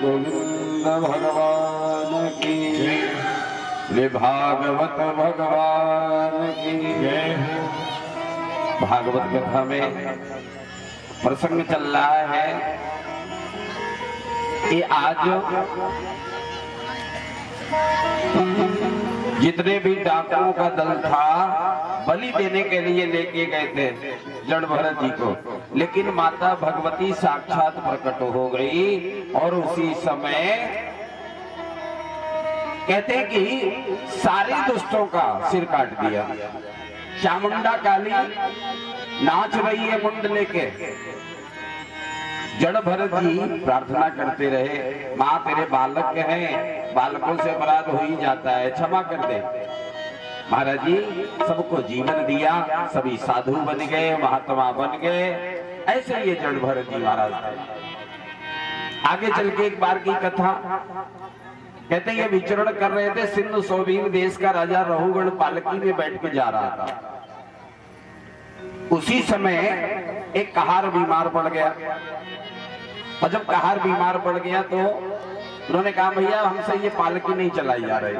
गोविंद भगवान की जय, भागवत भगवान की जय। भागवत कथा में प्रसंग चल रहा है कि आज जितने भी डाकुओं का दल था बलि देने के लिए लेके गए थे जड़ भरत जी को, लेकिन माता भगवती साक्षात प्रकट हो गई और उसी समय कहते हैं कि सारे दुष्टों का सिर काट दिया। चामुंडा काली नाच रही है मुंड लेके। जड़ भरत जी प्रार्थना करते रहे, माँ तेरे बालक हैं, बालकों से अपराध हो ही जाता है, क्षमा कर दे। महाराज जी सबको जीवन दिया, सभी साधु बन गए, महात्मा बन गए। ऐसे ये जड़ भरत जी महाराज थे। आगे चल के एक बार की कथा कहते हैं, ये विचरण कर रहे थे, सिंधु सोबीन देश का राजा रहुगण पालकी में बैठ के जा रहा था। उसी समय एक कहार बीमार पड़ गया, और जब कहार बीमार पड़ गया तो उन्होंने कहा भैया हमसे ये पालकी नहीं चलाई जा रही,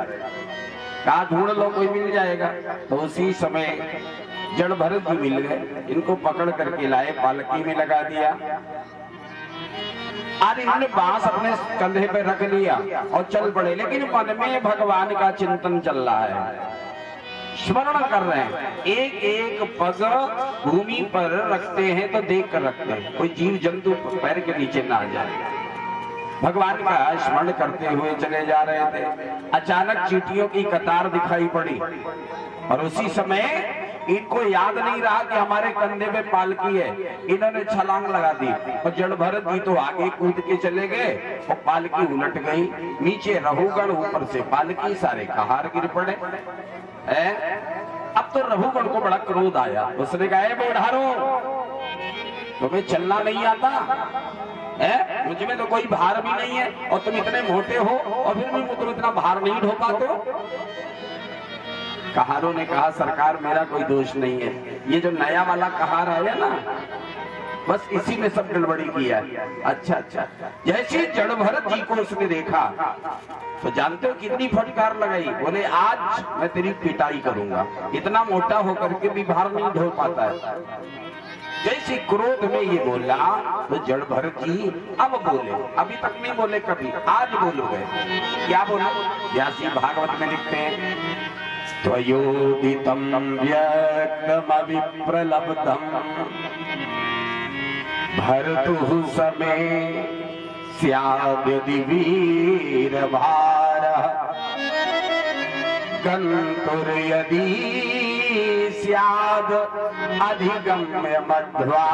कहा ढूंढ लो कोई मिल जाएगा। तो उसी समय जड़ भरत जी मिल गए, इनको पकड़ करके लाए, पालकी में लगा दिया। आज इन्होंने बांस अपने कंधे पे रख लिया और चल पड़े, लेकिन मन में भगवान का चिंतन चल रहा है, स्मरण कर रहे हैं। एक एक पग भूमि पर रखते हैं तो देख कर रखते हैं, कोई जीव जंतु पैर के नीचे ना आ जाए। भगवान का स्मरण करते हुए चले जा रहे थे, अचानक चींटियों की कतार दिखाई पड़ी और उसी समय इनको याद नहीं रहा कि हमारे कंधे पे पालकी है। इन्होंने छलांग लगा दी और जड़ भरत जी तो आगे कूद के चले गए और पालकी उलट गई, नीचे रहुगण, ऊपर से पालकी, सारे कहार गिर पड़े। अब तो रहुगण को बड़ा क्रोध आया, उसने कहा बूढ़ारो तुम्हें चलना नहीं आता है, मुझ में तो कोई भार भी नहीं है और तुम इतने मोटे हो और फिर भी तुम इतना भार नहीं ढो पाते हो। कहारों ने कहा सरकार मेरा कोई दोष नहीं है, ये जो नया वाला कहार आया ना बस इसी ने सब गड़बड़ी किया है। अच्छा अच्छा, जैसे जड़ भरत जी को उसने देखा तो जानते हो कितनी फटकार लगाई, बोले आज मैं तेरी पिटाई करूंगा, इतना मोटा होकर के भी भार नहीं ढो पाता है। जैसे क्रोध में ये बोला तो जड़ भरत जी अब बोले, अभी तक नहीं बोले कभी, आज बोल गए। क्या बोला? व्यास जी भागवत में लिखते हैं, त्वयोदितं व्यक्तमविप्रलब्धं भर्तुः समे स्याद्यदि वीरभारः गन्तुर्यदि स्याद् अधिगम्य मध्वा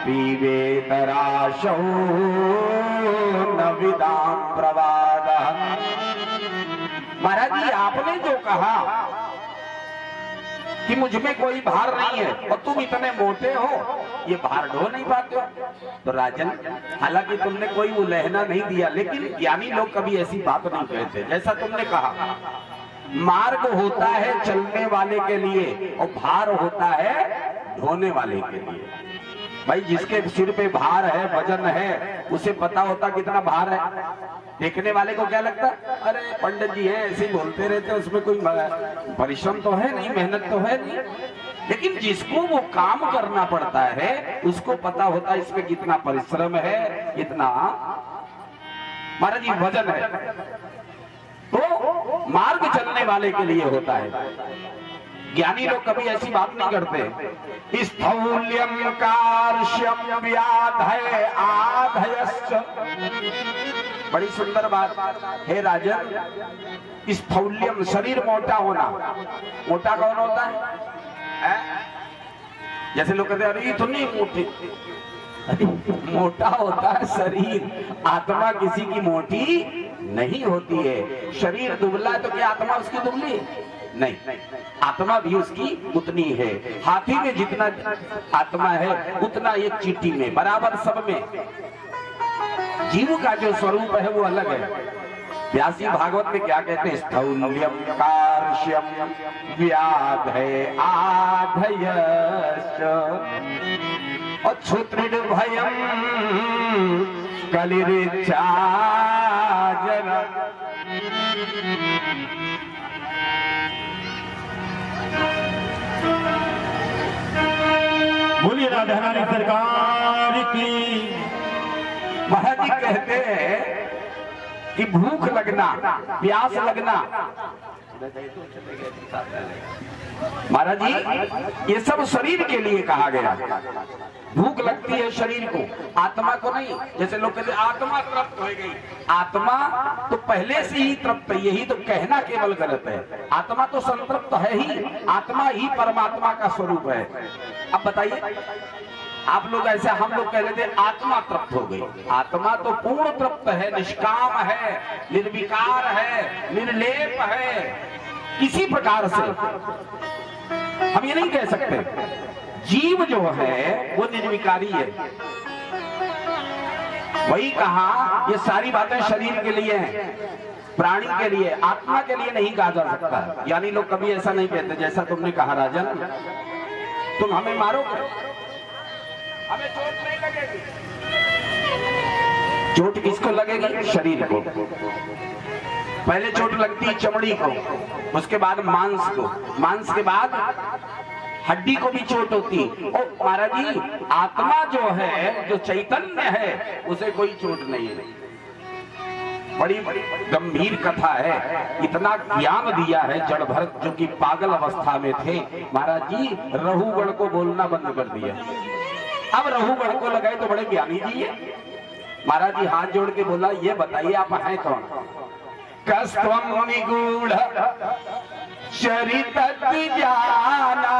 पीवेतराशौ न विदां प्रवादः। महाराज जी आपने जो कहा कि मुझ में कोई भार नहीं है और तुम इतने मोटे हो, ये भार ढो नहीं पाते हो, तो राजन हालांकि तुमने कोई उल्लेखना नहीं दिया, लेकिन ज्ञानी लोग कभी ऐसी बात नहीं कहते। जैसा तुमने कहा मार्ग होता है चलने वाले के लिए और भार होता है ढोने वाले के लिए। भाई जिसके सिर पे भार है, वजन है, उसे पता होता कितना भार है। देखने वाले को क्या लगता, अरे पंडित जी है ऐसे ही बोलते रहते, उसमें कोई परिश्रम तो है नहीं, मेहनत तो है नहीं। लेकिन जिसको वो काम करना पड़ता है उसको पता होता है इसमें कितना परिश्रम है, कितना महाराज जी वजन है। तो मार्ग चलने वाले के लिए होता है। ज्ञानी लोग कभी ऐसी बात नहीं करते। स्थौल्यम कार्श्यम व्याधय आधयश्च, बड़ी सुंदर बात है राजन। स्थौल्यम शरीर मोटा होना, मोटा कौन होता है? जैसे लोग कहते हैं अरे इतनी मोटी, मोटा होता है शरीर, आत्मा किसी की मोटी नहीं होती है। शरीर दुबला है तो क्या आत्मा उसकी दुबली? नहीं, आत्मा भी उसकी उतनी है। हाथी में जितना आत्मा है उतना एक चींटी में बराबर, सब में जीव का जो स्वरूप है वो अलग है। व्यास जी भागवत में क्या कहते हैं? स्थौल्यम कार्श्यम व्याधय आधयश्च अक्षुत्रिड भयम कलिरिच्छा जरा बोलिए राधा रानी सरकार की। महाराज जी कहते हैं कि भूख लगना, प्यास लगना, महाराज जी ये सब शरीर के लिए कहा गया। भूख लगती है शरीर को, आत्मा को नहीं। जैसे लोग कहते आत्मा तृप्त हो गई, आत्मा तो पहले से ही तृप्त है, यही तो कहना केवल गलत है। आत्मा तो संतृप्त है ही, आत्मा ही परमात्मा का स्वरूप है। अब बताइए, आप लोग ऐसा, हम लोग कह रहे थे आत्मा तृप्त हो गई। आत्मा तो पूर्ण तृप्त है, निष्काम है, निर्विकार है, निर्लेप है। किसी प्रकार से हम ये नहीं कह सकते। जीव जो है वो निर्विकारी है। वही कहा ये सारी बातें शरीर के लिए हैं, प्राणी के लिए, आत्मा के लिए नहीं कहा जा सकता। यानी लोग कभी ऐसा नहीं कहते जैसा तुमने कहा राजन, तुम हमें मारोगे, हमें चोट नहीं लगेगी। चोट किसको लगेगी? शरीर को। पहले चोट लगती है चमड़ी को, उसके बाद मांस को, मांस के बाद हड्डी को भी चोट होती। और महाराज जी आत्मा जो है, जो चैतन्य है, उसे कोई चोट नहीं है। बड़ी गंभीर कथा है। इतना ज्ञान दिया है जड़ भरत जो कि पागल अवस्था में थे। महाराज जी रहुगण को बोलना बंद कर दिया। अब रहुगण को लगाए तो बड़े ज्ञानी जी है। महाराज जी हाथ जोड़ के बोला, ये बताइए आप हैं कौन? कस्त्वं निगूढ़ चरित जाना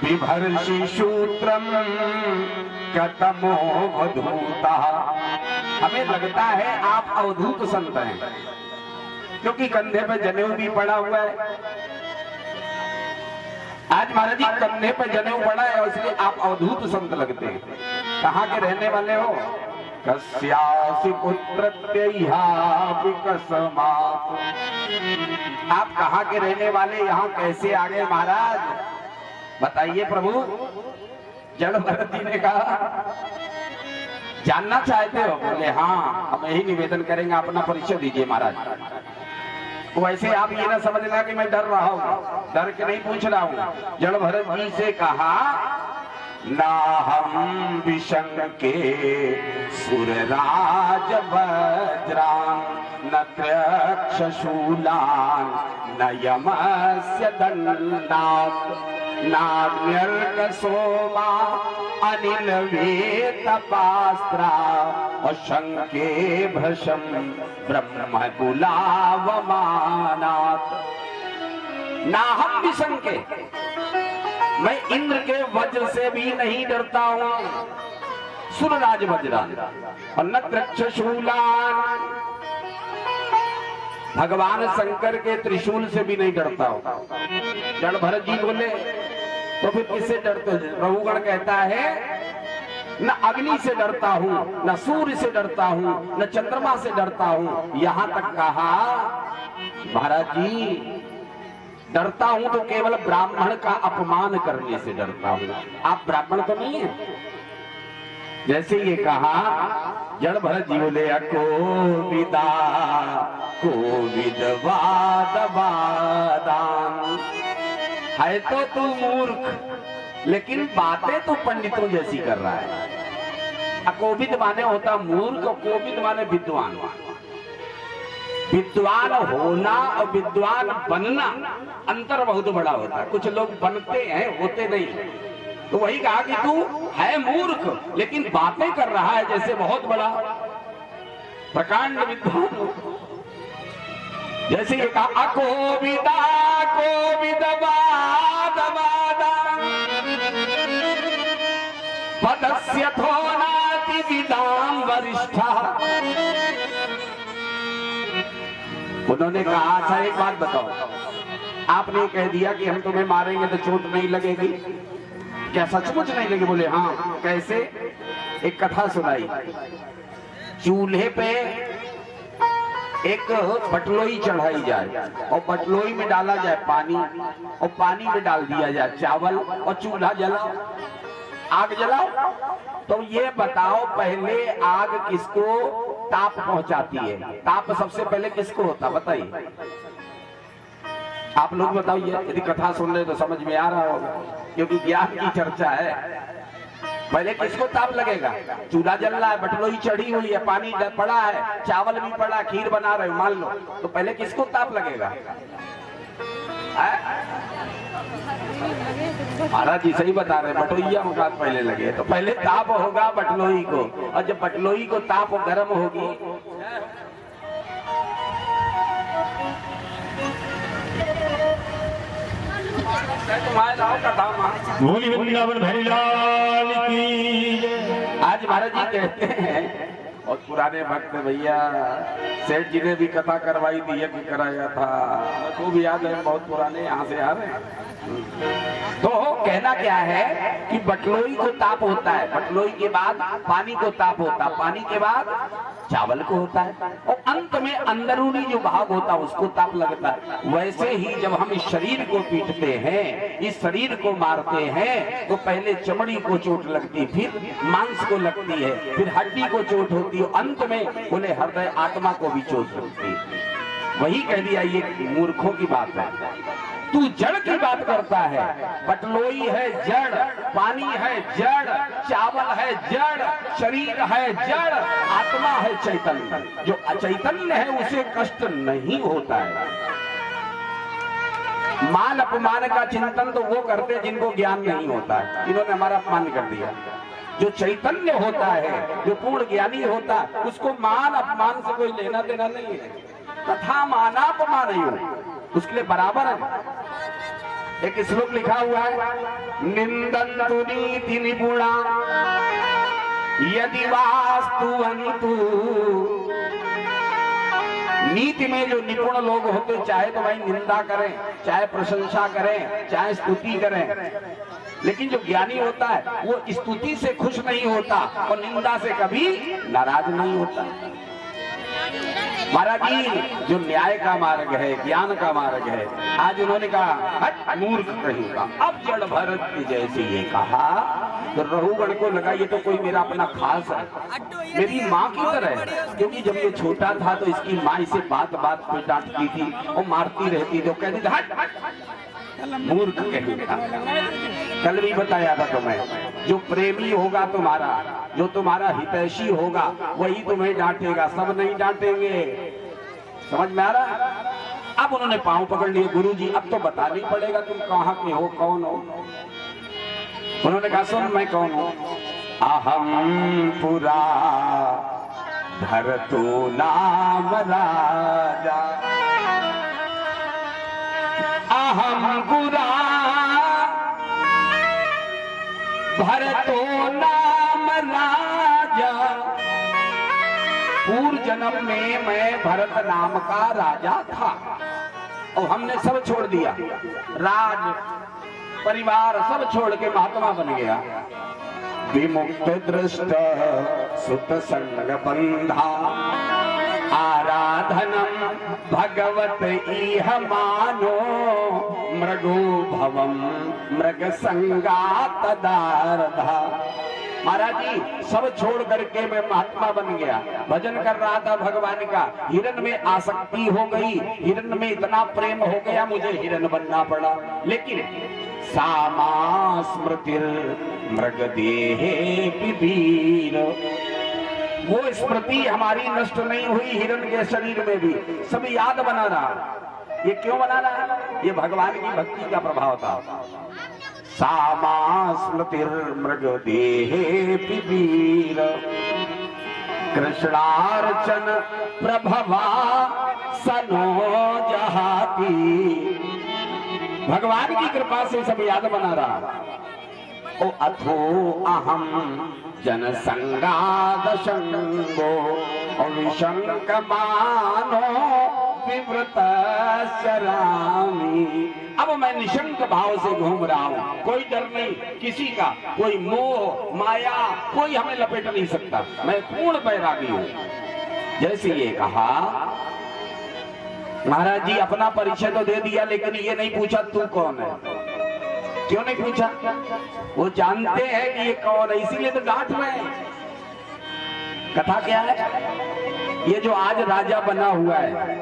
बिभर्षि सूत्रम कतमो अवधूता। हमें लगता है आप अवधूत संत हैं, क्योंकि कंधे पे जनेऊ भी पड़ा हुआ है। आज महाराज जी कंधे पे जनेऊ पड़ा है, इसलिए आप अवधूत संत लगते हैं। कहाँ के रहने वाले हो? कस्यासि पुत्रत्यैहा विकसमात्। आप कहाँ के रहने वाले, यहाँ कैसे आ गए महाराज? बताइए प्रभु। जड़ भरत जी ने कहा, जानना चाहते हो? बोले हाँ, हम यही निवेदन करेंगे, अपना परिचय दीजिए महाराज। वैसे आप ये ना समझ लेना कि मैं डर रहा हूँ, डर के नहीं पूछ रहा हूँ। जड़ भरत जी से कहा, ना हम विशंके सुरराज वज्रान न त्रक्षशूलान न यमस्य दंडात् नाग्न्यर्क सोमा अनिल वेतपास्त्रा अशंके भृशं ब्रह्म कुलावमानात्। ना हम विशंके, मैं इंद्र के वज्र से भी नहीं डरता हूं, सुरराज वज्रान, और न त्रक्षशूलान, भगवान शंकर के त्रिशूल से भी नहीं डरता हूं। जड़ भरत जी बोले, तो फिर किससे डरते हो? रहुगण कहता है, न अग्नि से डरता हूं, न सूर्य से डरता हूं, न चंद्रमा से डरता हूं। यहां तक कहा महाराज जी डरता हूं तो केवल ब्राह्मण का अपमान करने से डरता हूं। आप ब्राह्मण तो नहीं है। जैसे ये कहा, जड़ भरत जी बोले, कोविदा कोविद वाद वादान। है तो तू मूर्ख, लेकिन बातें तो पंडितों जैसी कर रहा है। अकोविद माने होता मूर्ख, कोविद माने विद्वान। विद्वान होना और विद्वान बनना अंतर बहुत बड़ा होता है। कुछ लोग बनते हैं, होते नहीं। तो वही कहा कि तू है मूर्ख, लेकिन बातें कर रहा है जैसे बहुत बड़ा प्रकांड विद्वान। जैसे ये कहा, अकोविदा कोविद वाद वादा पदस्य थोनाति विदाम वरिष्ठा। उन्होंने कहा, अच्छा एक बात बताओ, आपने कह दिया कि हम तुम्हें मारेंगे तो चोट नहीं लगेगी, क्या सचमुच नहीं लगी? बोले हाँ। कैसे? एक कथा सुनाई। चूल्हे पे एक बटलोई चढ़ाई जाए और बटलोई में डाला जाए पानी, और पानी में डाल दिया जाए चावल, और चूल्हा जला। आग जलाओ। तो ये बताओ पहले आग किसको ताप पहुंचाती है? ताप सबसे पहले किसको होता बताइए? आप लोग बताइए, यदि कथा सुन रहे तो समझ में आ रहा होगा, क्योंकि ज्ञान की चर्चा है। पहले किसको ताप लगेगा? चूल्हा जल रहा है, बटलोई चढ़ी हुई है, पानी पड़ा है, चावल भी पड़ा, खीर बना रहे हो मान लो, तो पहले किसको ताप लगेगा? महाराज जी सही बता रहे, बटोइया को बात पहले लगे, तो पहले ताप होगा बटलोई को, और जब बटलोई को ताप गर्म होगी बोली वृंदावन भरी लाल की। आज महाराज जी कहते हैं, और पुराने भक्त भैया सेठ जी ने भी कथा करवाई थी, यज्ञ कराया था, खूब याद है, बहुत पुराने यहाँ से आ रहे हैं। तो कहना क्या है कि बटलोई को ताप होता है, बटलोई के बाद पानी को ताप होता है, पानी के बाद चावल को होता है, और अंत में अंदरूनी जो भाग होता है उसको ताप लगता है। वैसे ही जब हम इस शरीर को पीटते हैं, इस शरीर को मारते हैं, तो पहले चमड़ी को चोट लगती, फिर मांस को लगती है, फिर हड्डी को चोट होती है, अंत में बोले हृदय आत्मा को भी चोट लगती है। वही कह दिया, ये मूर्खों की बात है। तू जड़ की बात करता है, बटलोई है जड़, पानी है जड़, चावल है जड़, शरीर है जड़, आत्मा है चैतन्य। जो अचैतन्य है उसे कष्ट नहीं होता है। मान अपमान का चिंतन तो वो करते जिनको ज्ञान नहीं होता है, इन्होंने हमारा अपमान कर दिया। जो चैतन्य होता है, जो पूर्ण ज्ञानी होता है, उसको मान अपमान से कोई लेना देना नहीं है। तथा मानापमान ही हो, उसके लिए बराबर है। एक श्लोक लिखा हुआ है, निंदन्तु नीति निपुणा यदि वास्तुवन्तु। नीति में जो निपुण लोग होते, चाहे तो भाई निंदा करें, चाहे प्रशंसा करें, चाहे स्तुति करें, लेकिन जो ज्ञानी होता है वो स्तुति से खुश नहीं होता और निंदा से कभी नाराज नहीं होता। महाराज जी जो न्याय का मार्ग है, ज्ञान का मार्ग है, आज उन्होंने कहा हट मूर्ख कहेगा, अब जड़ भरत की जैसे ये कहा, तो रहुगण को लगा ये तो कोई मेरा अपना खास है, मेरी माँ की तरह है। क्योंकि जब ये छोटा था तो इसकी माँ इसे बात बात पे डांटती थी और मारती रहती थी, कहती थी हट मूर्ख कहेगा। कल भी बताया था तुम्हें, जो प्रेमी होगा तुम्हारा, जो तुम्हारा हितैषी होगा, वही तुम्हें डांटेगा, सब नहीं डांटेंगे। समझ में आ रहा? अब उन्होंने पांव पकड़ लिए, गुरुजी अब तो बताना ही पड़ेगा तुम कहाँ के हो, कौन हो। उन्होंने कहा सुन मैं कौन हूँ, अहम पुरा धरतु नाम राजा, अहम पुरा भरतो नाम राजा। पूर्व जन्म में मैं भरत नाम का राजा था और हमने सब छोड़ दिया, राज परिवार सब छोड़ के महात्मा बन गया। विमुक्त दृष्ट सुत संग बंधा, आराधनम भगवत इह मानो, मृगो भवम मृग संगा तदारधा। महाराज जी सब छोड़ करके मैं महात्मा बन गया, भजन कर रहा था भगवान का, हिरण में आसक्ति हो गई, हिरण में इतना प्रेम हो गया मुझे हिरण बनना पड़ा। लेकिन सामा स्मृतिर मृग देहे पिबीर, वो स्मृति हमारी नष्ट नहीं हुई, हिरण के शरीर में भी सब याद बना रहा। ये क्यों बना रहा? ये भगवान की भक्ति का प्रभाव था। सामा स्मृतिर मृग देहे पिबीर, कृष्णार्चन प्रभवा सनो जहाती। भगवान की कृपा से सब याद बना रहा। ओ अथो अहम जन संगाद संगो, और विशंक मानो विव्रत शरामी। अब मैं निशंक भाव से घूम रहा हूँ, कोई डर नहीं किसी का, कोई मोह माया कोई हमें लपेट नहीं सकता, मैं पूर्ण बैरागी हूँ। जैसे ये कहा, महाराज जी अपना परिचय तो दे दिया, लेकिन ये नहीं पूछा तू कौन है। क्यों नहीं पूछा? वो जानते हैं कि ये कौन है, इसीलिए तो डांट रहे हैं। कथा क्या है? ये जो आज राजा बना हुआ है,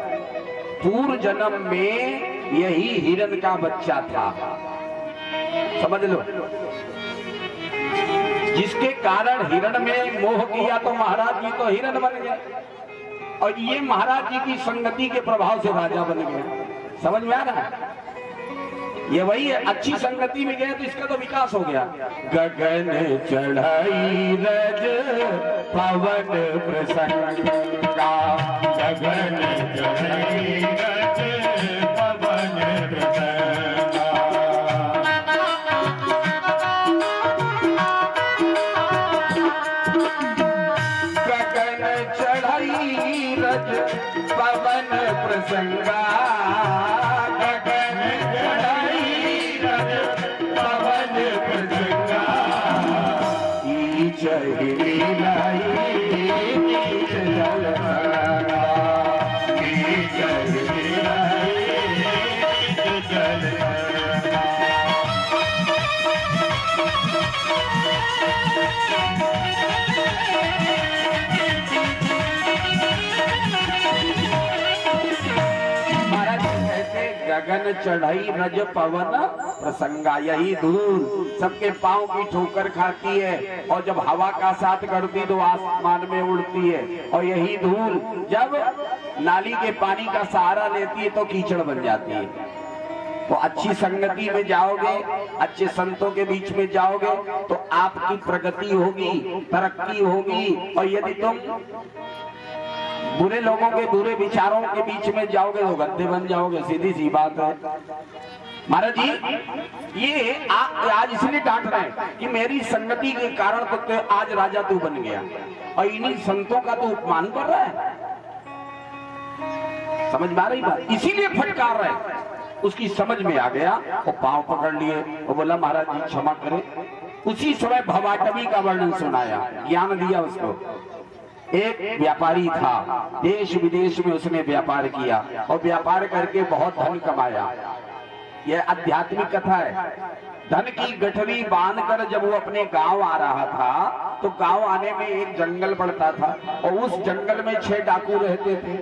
पूर्व जन्म में यही हिरण का बच्चा था, समझ लो। जिसके कारण हिरण में मोह किया तो महाराज जी तो हिरण बन गए, और ये महाराज जी की संगति के प्रभाव से राजा बन गए। समझ में आ रहा है? ये वही है, अच्छी संगति में गए तो इसका तो विकास हो गया। गगन चढ़ाई रज पवन प्रसंगा, गगन चढ़ाई रज पवन प्रसंगा। गगन चढ़ाई रज पवन प्रसंगा, गगन चढ़ाई रज पवन प्रसंगा। यही धूल सबके पांव की ठोकर खाती है, और जब हवा का साथ करती तो आसमान में उड़ती है। और यही धूल जब नाली के पानी का सहारा लेती है तो कीचड़ बन जाती है। तो अच्छी संगति में जाओगे, अच्छे संतों के बीच में जाओगे तो आपकी प्रगति होगी, तरक्की होगी। और यदि तुम बुरे लोगों के बुरे विचारों के बीच में जाओगे तो गद्दे बन जाओगे, सीधी सी बात है। महाराज जी ये आज इसलिए डांट रहे हैं कि मेरी संगति के कारण तो आज राजा तू बन गया, और इन्हीं संतों का तो उपमान कर रहा है। समझ में आ रही बात? इसीलिए फटकार रहे हैं। उसकी समझ में आ गया, वो पांव पकड़ लिए, वो बोला महाराज जी क्षमा करें। उसी समय भवाटवी का वर्णन सुनाया, ज्ञान दिया उसको। एक व्यापारी था, देश विदेश में उसने व्यापार किया और व्यापार करके बहुत धन कमाया। यह आध्यात्मिक कथा है। धन की गठरी बांधकर जब वो अपने गांव आ रहा था तो गांव आने में एक जंगल पड़ता था, और उस जंगल में 6 डाकू रहते थे।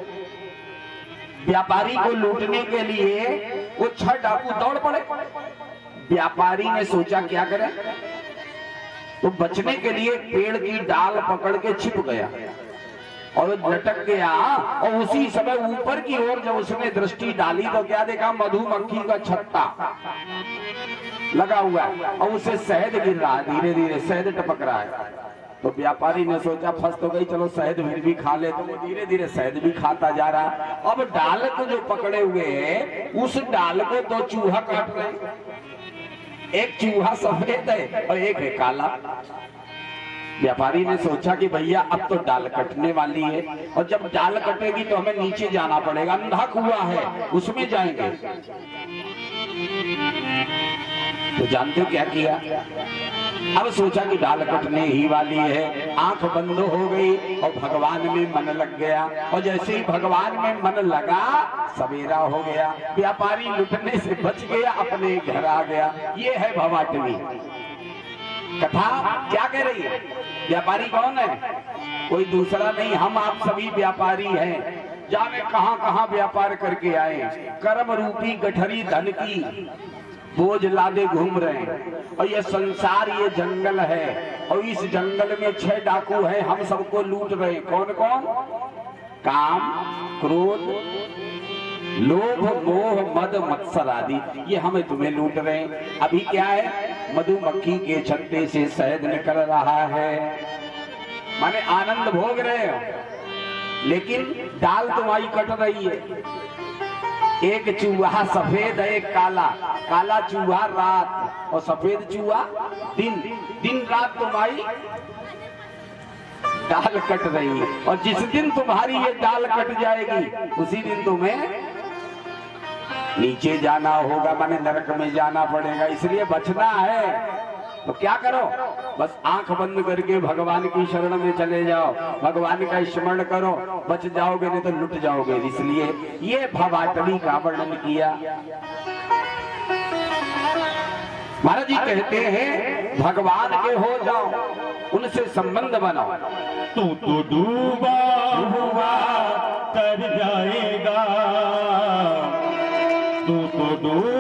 व्यापारी को लूटने के लिए वो 6 डाकू दौड़ पड़े। व्यापारी ने सोचा क्या करें, तो बचने के लिए पेड़ की डाल पकड़ के छिप गया और लटक गया। और उसी समय ऊपर की ओर जब उसने दृष्टि डाली तो क्या देखा, मधुमक्खी का छत्ता लगा हुआ है और उसे शहद गिर रहा है, धीरे धीरे शहद टपक रहा है। तो व्यापारी ने सोचा फंस तो गई, चलो शहद फिर भी खा ले। तो वो धीरे धीरे शहद भी खाता जा रहा है। अब डाल को जो पकड़े हुए है, उस डाल को 2 चूहा काट रहे। एक चूहा सफेद है और एक है काला। व्यापारी ने सोचा कि भैया अब तो डाल कटने वाली है, और जब डाल कटेगी तो हमें नीचे जाना पड़ेगा, अंधा कुआं है उसमें जाएंगे। तो जानते हो क्या किया? अब सोचा कि डाल कटने ही वाली है, आंख बंद हो गई और भगवान में मन लग गया। और जैसे ही भगवान में मन लगा सवेरा हो गया, व्यापारी लुटने से बच गया, अपने घर आ गया। ये है भवाटवी कथा। क्या कह रही है? व्यापारी कौन है? कोई दूसरा नहीं, हम आप सभी व्यापारी हैं। जाने कहां कहां व्यापार करके आए, कर्म रूपी गठरी धन की बोझ लादे घूम रहे हैं। और ये संसार, ये जंगल है, और इस जंगल में 6 डाकू हैं, हम सबको लूट रहे हैं। कौन कौन? काम, क्रोध, लोभ, मोह, मद, मत्सर आदि, ये हमें तुम्हें लूट रहे हैं। अभी क्या है, मधुमक्खी के छत्ते से शहद निकल रहा है, माने आनंद भोग रहे हो, लेकिन डाल तुम्हारी कट रही है। एक चूहा सफेद है, एक काला। काला चूहा रात और सफेद चूहा दिन। दिन रात तुम्हारी डाल कट रही है, और जिस दिन तुम्हारी ये डाल कट जाएगी उसी दिन तुम्हें नीचे जाना होगा, माने नरक में जाना पड़ेगा। इसलिए बचना है तो क्या करो, बस आंख बंद करके भगवान की शरण में चले जाओ, भगवान का स्मरण करो, बच जाओगे, नहीं तो लुट जाओगे। इसलिए ये भवाटवी का वर्णन किया। महाराज जी कहते हैं भगवान के हो जाओ, उनसे संबंध बनाओ। तू तो डूबा हुआ तर जाएगा, तू तो डूबा